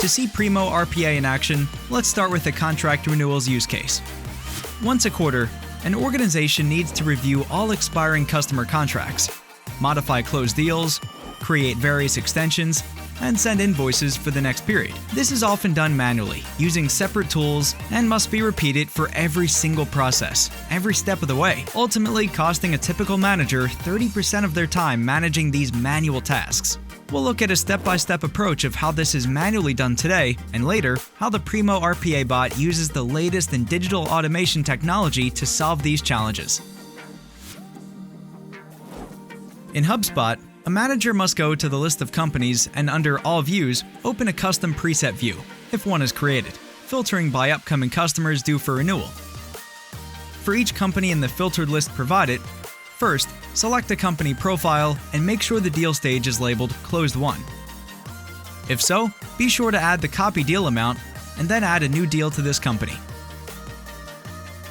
To see Primo RPA in action, let's start with the contract renewals use case. Once a quarter, an organization needs to review all expiring customer contracts, modify closed deals, create various extensions, and send invoices for the next period. This is often done manually, using separate tools, and must be repeated for every single process, every step of the way, ultimately costing a typical manager 30% of their time managing these manual tasks. We'll look at a step-by-step approach of how this is manually done today, and later, how the Primo RPA bot uses the latest in digital automation technology to solve these challenges. In HubSpot, a manager must go to the list of companies and under All Views, open a custom preset view, if one is created, filtering by upcoming customers due for renewal. For each company in the filtered list provided, first, select a company profile and make sure the deal stage is labeled Closed Won. If so, be sure to add the copy deal amount and then add a new deal to this company.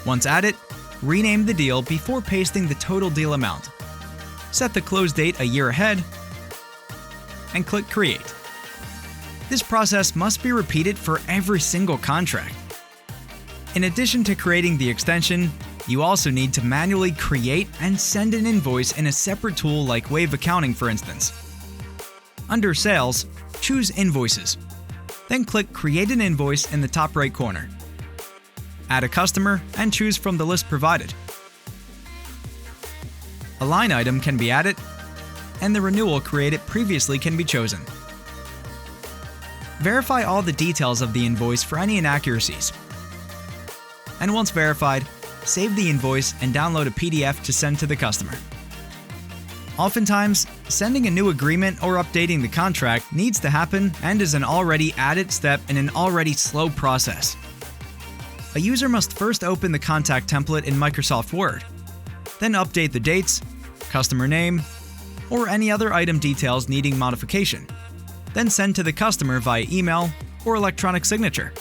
Once added, rename the deal before pasting the total deal amount. Set the close date a year ahead, and click Create. This process must be repeated for every single contract. In addition to creating the extension, you also need to manually create and send an invoice in a separate tool like Wave Accounting, for instance. Under Sales, choose Invoices. Then click Create an Invoice in the top right corner. Add a customer and choose from the list provided. A line item can be added, and the renewal created previously can be chosen. Verify all the details of the invoice for any inaccuracies. And once verified, save the invoice and download a PDF to send to the customer. Oftentimes, sending a new agreement or updating the contract needs to happen and is an already added step in an already slow process. A user must first open the contact template in Microsoft Word, then update the dates, customer name, or any other item details needing modification, then send to the customer via email or electronic signature.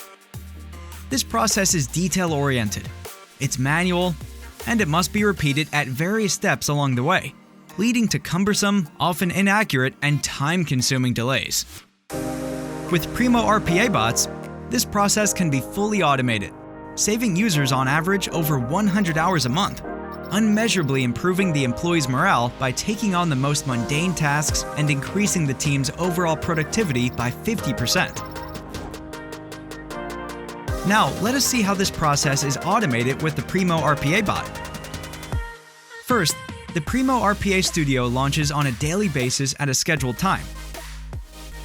This process is detail-oriented, it's manual, and it must be repeated at various steps along the way, leading to cumbersome, often inaccurate, and time-consuming delays. With Primo RPA bots, this process can be fully automated, saving users on average over 100 hours a month, unmeasurably improving the employees' morale by taking on the most mundane tasks and increasing the team's overall productivity by 50%. Now, let us see how this process is automated with the Primo RPA bot. First, the Primo RPA Studio launches on a daily basis at a scheduled time.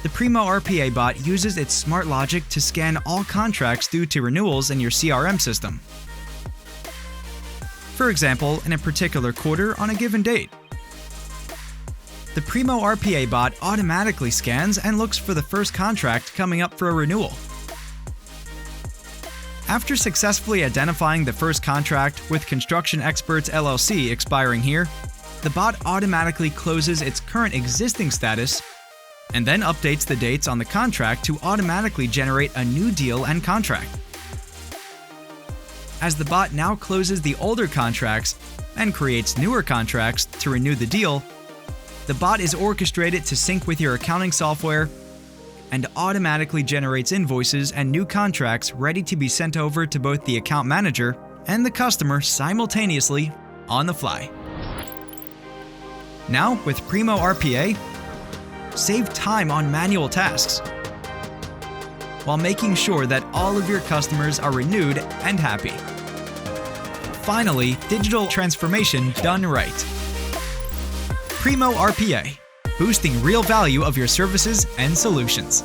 The Primo RPA bot uses its smart logic to scan all contracts due to renewals in your CRM system. For example, in a particular quarter on a given date. The Primo RPA bot automatically scans and looks for the first contract coming up for a renewal. After successfully identifying the first contract with Construction Experts LLC expiring here, the bot automatically closes its current existing status and then updates the dates on the contract to automatically generate a new deal and contract. As the bot now closes the older contracts and creates newer contracts to renew the deal, the bot is orchestrated to sync with your accounting software and automatically generates invoices and new contracts ready to be sent over to both the account manager and the customer simultaneously on the fly. Now, with Primo RPA, save time on manual tasks while making sure that all of your customers are renewed and happy. Finally, digital transformation done right. Primo RPA, boosting real value of your services and solutions.